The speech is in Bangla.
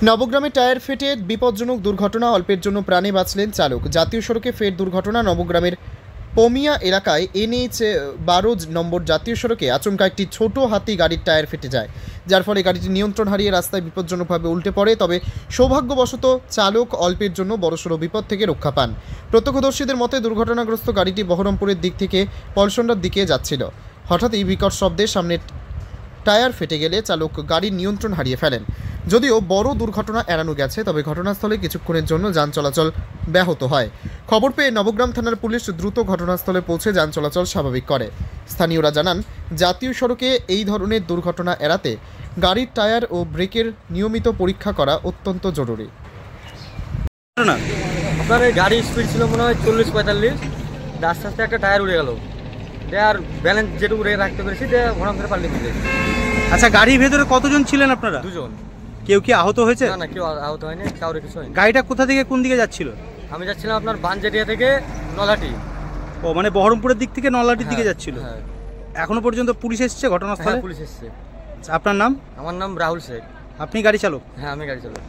নবগ্রামে টায়ার ফেটে বিপজ্জনক দুর্ঘটনা, অল্পের জন্য প্রাণে বাঁচলেন চালক। জাতীয় সড়কে ফের দুর্ঘটনা। নবগ্রামের পমিয়া এলাকায় NH 12 নম্বর জাতীয় সড়কে আচমকা একটি ছোট হাতি গাড়ির টায়ার ফেটে যায়, যার ফলে গাড়িটি নিয়ন্ত্রণ হারিয়ে রাস্তায় বিপজ্জনকভাবে উল্টে পড়ে। তবে সৌভাগ্যবশত চালক অল্পের জন্য বড়সড় বিপদ থেকে রক্ষা পান। প্রত্যক্ষদর্শীদের মতে দুর্ঘটনাগ্রস্ত গাড়িটি বহরমপুরের দিক থেকে পলসন্ডার দিকে যাচ্ছিল। হঠাৎই বিকট শব্দে সামনের টায়ার ফেটে গেলে চালক গাড়ির নিয়ন্ত্রণ হারিয়ে ফেলেন। যদিও বড় দুর্ঘটনা এড়ানো গেছে, তবে ঘটনাস্থলে কিছুক্ষণের জন্য যান চলাচল ব্যাহত হয়। খবর পেয়ে নবগ্রাম থানার পুলিশ দ্রুত ঘটনাস্থলে পৌঁছে যান চলাচল স্বাভাবিক করে। স্থানীয়রা জানান, জাতীয় সড়কে এই ধরনের দুর্ঘটনা এড়াতে গাড়ির টায়ার ও ব্রেকের নিয়মিত পরীক্ষা করা অত্যন্ত জরুরি। আপনার এই গাড়ি স্পিড ছিল মনে হয় 40-45, আস্তে আস্তে একটা টায়ার উড়ে গেল। আর ব্যালেন্স যেটুকু রাখতে পেরেছি ঘোড়া ধরে পাল্টে দিতে। আচ্ছা, গাড়ির ভেতরে কতজন ছিলেন আপনারা? দুজন। কেউ কি আহত হয়েছে? না, কেউ আহত হয়নি, কাউরে কিছু হয়নি। গাড়িটা কোথা থেকে কোন দিকে যাচ্ছিল? আমি যাচ্ছিলাম আপনার বানজেটিয়া থেকে নলাটি। ও, মানে বহরমপুরের দিক থেকে নলাটির দিকে যাচ্ছিল। হ্যাঁ। এখনো পর্যন্ত পুলিশ এসেছে ঘটনাস্থলে? পুলিশ এসেছে। আপনার নাম? আমার নাম রাহুল শেখ। আপনি গাড়ি চালক? হ্যাঁ, আমি গাড়ি চালক।